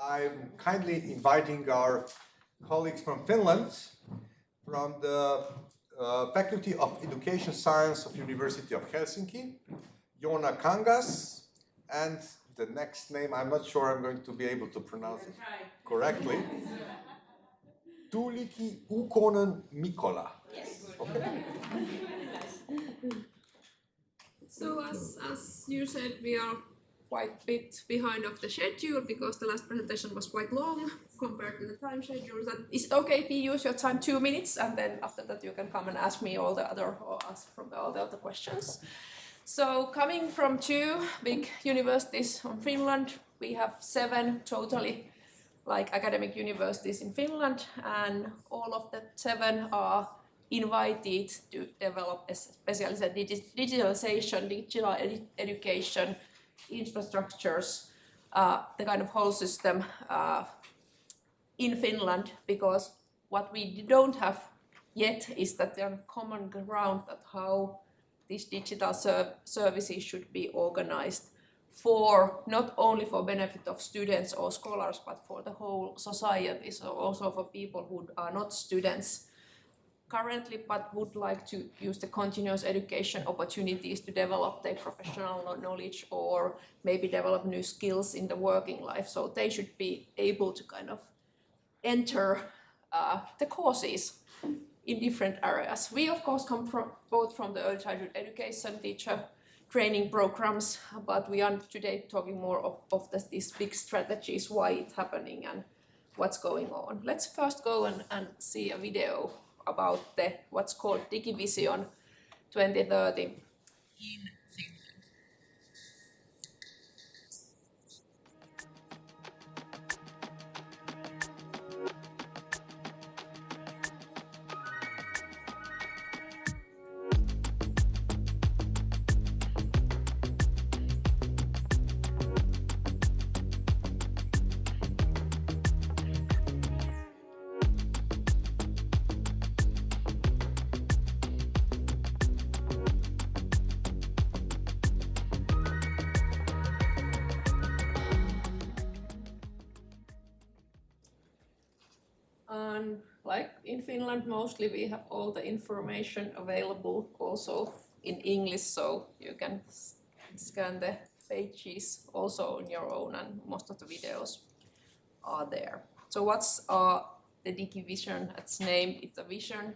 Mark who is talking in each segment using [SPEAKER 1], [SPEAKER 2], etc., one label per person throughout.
[SPEAKER 1] I'm kindly inviting our colleagues from Finland, from the Faculty of Education Science of University of Helsinki, Jonna Kangas, and the next name, I'm not sure I'm going to be able to pronounce it correctly. Tuulikki Ukkonen-Mikkola.
[SPEAKER 2] Yes.
[SPEAKER 1] Okay.
[SPEAKER 3] So as you said, we are quite a bit behind of the schedule because the last presentation was quite long compared to the time schedule. That is okay if you use your time 2 minutes, and then after that you can come and ask me all the other, or ask from all the other questions. So coming from 2 big universities from Finland, we have 7 totally academic universities in Finland, and all of the 7 are invited to develop especially digitalization, digital education, infrastructures, the kind of whole system in Finland, because what we don't have yet is that there are common ground that how these digital services should be organized for not only for benefit of students or scholars, but for the whole society, so also for people who are not students currently but would like to use the continuous education opportunities to develop their professional knowledge or maybe develop new skills in the working life. So they should be able to kind of enter the courses in different areas. We of course come both from the early childhood education teacher training programs, but we are today talking more of these big strategies, why it's happening and what's going on. Let's first go and see a video about what's called Digitalization 2030 in Finland. Like in Finland, mostly we have all the information available also in English, so you can scan the pages also on your own, and most of the videos are there. So what's the Digivision? Its name, it's a vision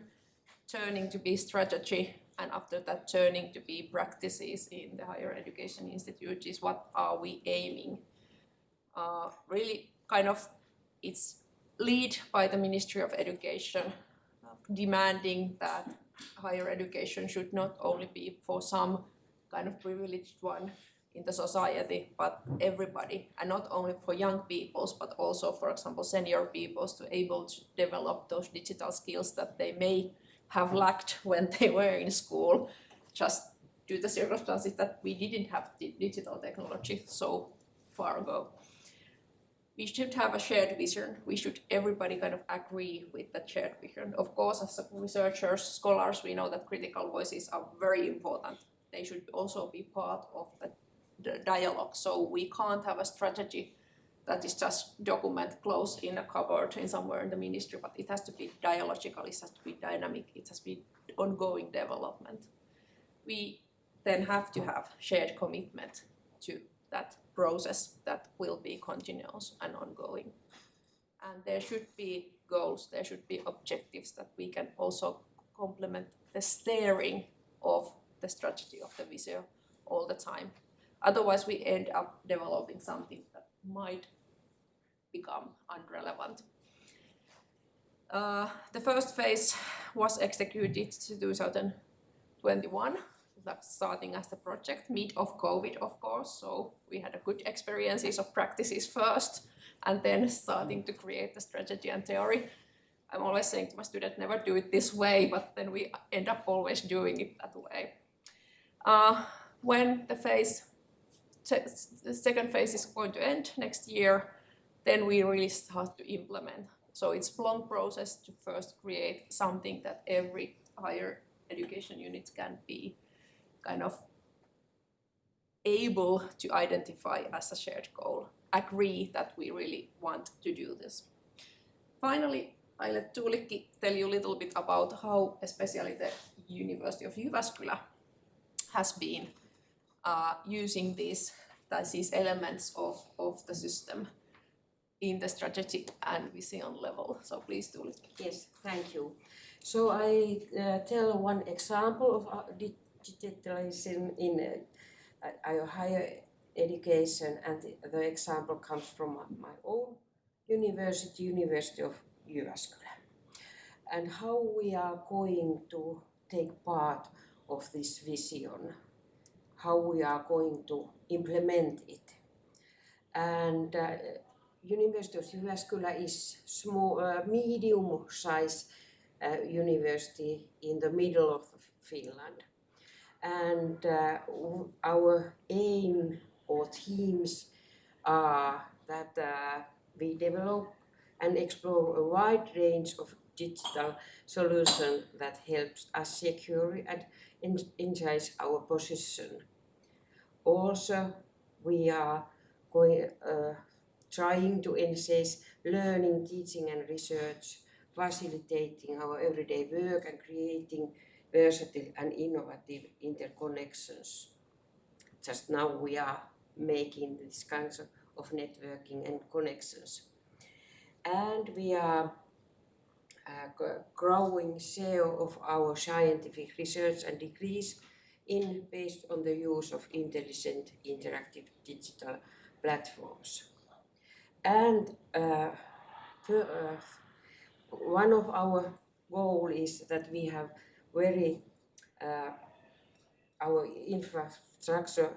[SPEAKER 3] turning to be strategy, and after that turning to be practices in the higher education institutes. What are we aiming? Really kind of it's lead by the Ministry of Education, demanding that higher education should not only be for some kind of privileged one in the society, but everybody, and not only for young peoples, but also, for example, senior peoples, to able to develop those digital skills that they may have lacked when they were in school, just due to the circumstances that we didn't have digital technology so far ago. We should have a shared vision. We should everybody kind of agree with that shared vision. Of course, as researchers, scholars, we know that critical voices are very important. They should also be part of the dialogue. So we can't have a strategy that is just document closed in a cupboard in somewhere in the ministry, but it has to be dialogical, it has to be dynamic, it has to be ongoing development. We then have to have shared commitment to that process that will be continuous and ongoing. And there should be goals, there should be objectives that we can also complement the steering of the strategy of the vision all the time. Otherwise we end up developing something that might become unrelevant. The first phase was executed in 2021. That's starting as the project, mid of COVID, of course. So we had a good experiences of practices first, and then starting to create the strategy and theory. I'm always saying to my students, never do it this way, but then we end up always doing it that way. When the second phase is going to end next year, then we really start to implement. So it's a long process to first create something that every higher education unit can be kind of able to identify as a shared goal, agree that we really want to do this. Finally, I let Tuulikki tell you a little bit about how especially the University of Jyväskylä has been using these elements of the system in the strategy and vision level. So please, Tuulikki.
[SPEAKER 2] Yes, thank you. So I tell one example of digitalization in higher education, and the example comes from my own university, University of Jyväskylä, and how we are going to take part of this vision, how we are going to implement it. And University of Jyväskylä is small, medium-sized university in the middle of Finland. And our aim or themes are that we develop and explore a wide range of digital solutions that helps us secure and enhance our position. Also, we are trying to enhance learning, teaching and research, facilitating our everyday work and creating versatile and innovative interconnections. Just now we are making these kinds of networking and connections. And we are growing share of our scientific research and degrees based on the use of intelligent interactive digital platforms. And one of our goals is that we have our infrastructure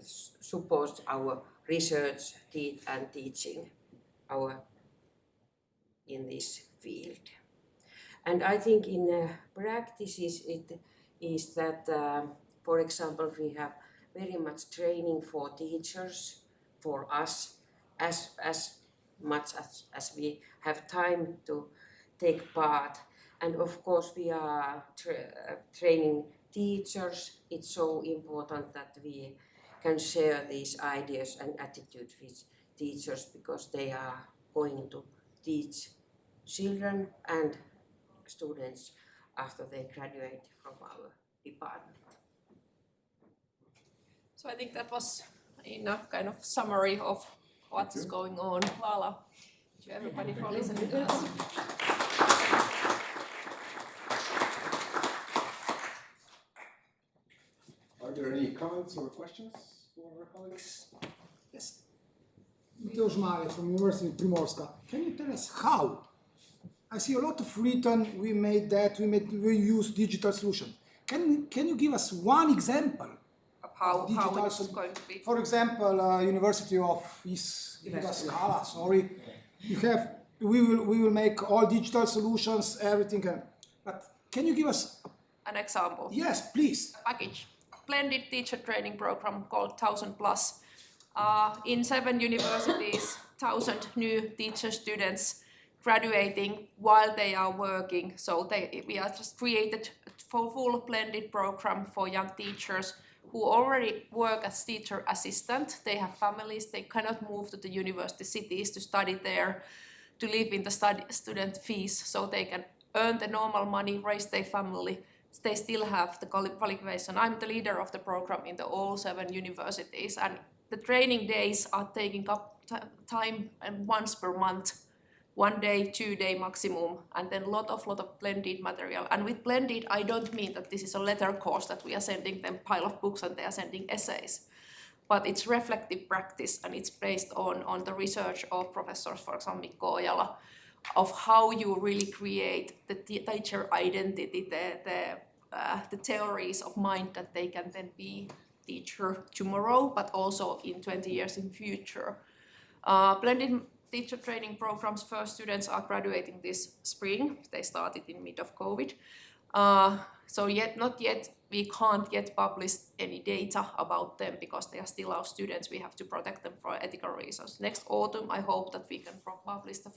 [SPEAKER 2] supports our research and teaching in this field. And I think in practices it is that, for example, we have very much training for teachers, for us, as much as we have time to take part. And of course we are training teachers. It's so important that we can share these ideas and attitudes with teachers, because they are going to teach children and students after they graduate from our department.
[SPEAKER 3] So I think that was in a kind of summary of what is going on. Lala, to everybody for listening to us.
[SPEAKER 1] Are there any comments or questions for our colleagues?
[SPEAKER 4] Yes. Male from University of Primorska. Can you tell us how? I see a lot of written, we use digital solution. Can you give us one example
[SPEAKER 3] of how it's going to be?
[SPEAKER 4] For example, University of Jyväskylä, sorry. We will make all digital solutions, everything. But can you give us
[SPEAKER 3] an example?
[SPEAKER 4] Yes, please.
[SPEAKER 3] A package. Blended teacher training program called 1000+. In 7 universities, 1000 new teacher students graduating while they are working. So we are just created for full blended program for young teachers who already work as teacher assistant. They have families, they cannot move to the university cities to study there, to live in the student fees, so they can earn the normal money, raise their family. They still have the qualification. I'm the leader of the program in all 7 universities, and the training days are taking up time once per month, 1 day, 2 day maximum, and then lot of blended material. And with blended, I don't mean that this is a letter course that we are sending them pile of books and they are sending essays, but it's reflective practice, and it's based on the research of professors, for example, Mikko, of how you really create the teacher identity, the theories of mind that they can then be teacher tomorrow, but also in 20 years in future. Blended teacher training programs, first students are graduating this spring. They started in mid of COVID. So not yet, we can't yet publish any data about them because they are still our students. We have to protect them for ethical reasons. Next autumn, I hope that we can publish the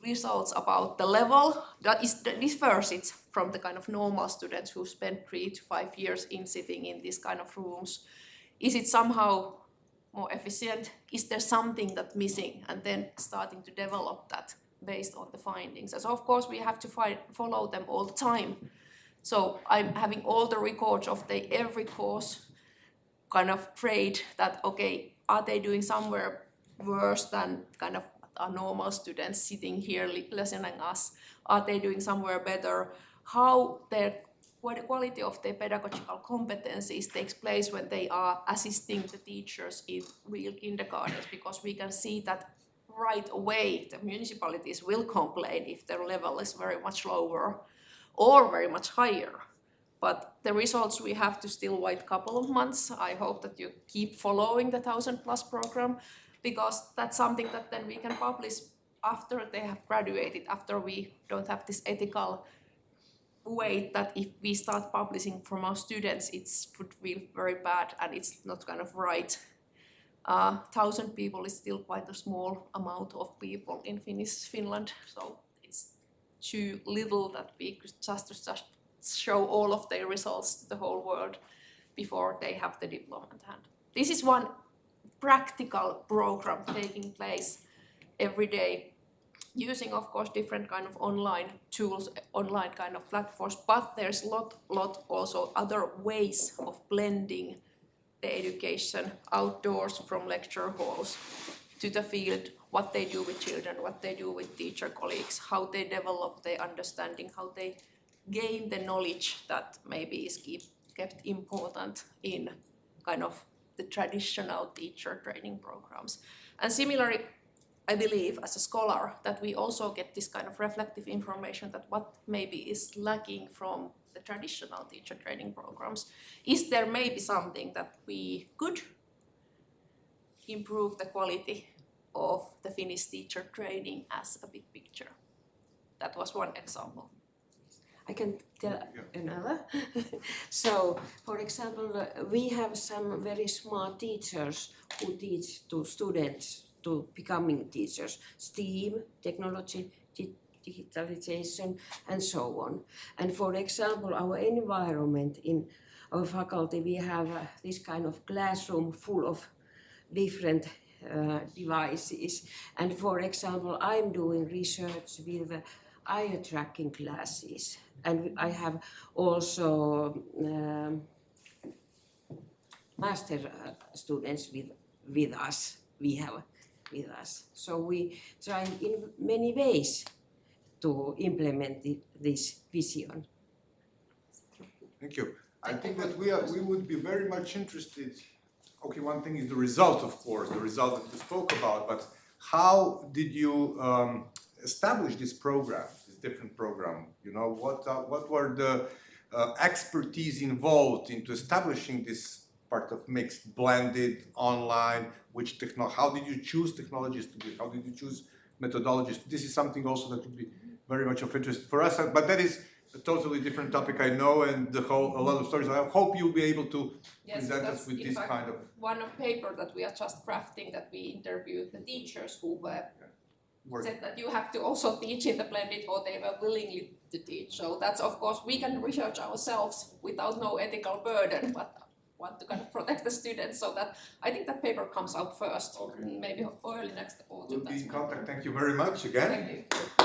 [SPEAKER 3] results about the level that differs it from the kind of normal students who spend 3 to 5 years in sitting in these kind of rooms. Is it somehow more efficient? Is there something that's missing? And then starting to develop that based on the findings. And so of course we have to follow them all the time. So I'm having all the records of every course kind of grade that, okay, are they doing somewhere worse than kind of our normal students sitting here listening us? Are they doing somewhere better? How what the quality of their pedagogical competencies takes place when they are assisting the teachers in real kindergartens, because we can see that right away the municipalities will complain if their level is very much lower or very much higher. But the results we have to still wait a couple of months. I hope that you keep following the 1000+ program, because that's something that then we can publish after they have graduated, after we don't have this ethical weight that if we start publishing from our students, it would feel very bad and it's not kind of right. 1,000 people is still quite a small amount of people in Finland, so it's too little that we could just show all of their results to the whole world before they have the diploma in hand. This is one practical program taking place every day, using of course different kind of online tools, online kind of platforms, but there's lot also other ways of blending the education outdoors from lecture halls to the field, what they do with children, what they do with teacher colleagues, how they develop their understanding, how they gain the knowledge that maybe is kept important in kind of the traditional teacher training programs. And similarly, I believe as a scholar that we also get this kind of reflective information that what maybe is lacking from the traditional teacher training programs. Is there maybe something that we could improve the quality of the Finnish teacher training as a big picture? That was one example.
[SPEAKER 2] I can tell another. So, for example, we have some very smart teachers who teach to students to becoming teachers, STEAM, technology, digitalization, and so on. And for example, our environment in our faculty, we have this kind of classroom full of different devices. And for example, I'm doing research with eye tracking classes. And I have also master students with us. We have with us. So we try in many ways to implement this vision.
[SPEAKER 1] Thank you. I think that we would be very much interested. Okay, one thing is the result, of course, the result that you spoke about, but how did you establish this program, this different program? You know, what were the expertise involved into establishing this part of mixed, blended, online, how did you choose technologies to be, how did you choose methodologies? This is something also that would be very much of interest for us, but that is a totally different topic, I know, and a lot of stories. I hope you'll be able to present us with this kind of...
[SPEAKER 3] One of paper that we are just crafting, that we interviewed the teachers who were said that you have to also teach in the blended, or they were willingly to teach. So that's, of course, we can research ourselves without no ethical burden, but want to kind of protect the students, so that I think that paper comes out first, or maybe early next autumn.
[SPEAKER 1] We'll be in contact. Thank you very much again.
[SPEAKER 3] Thank you.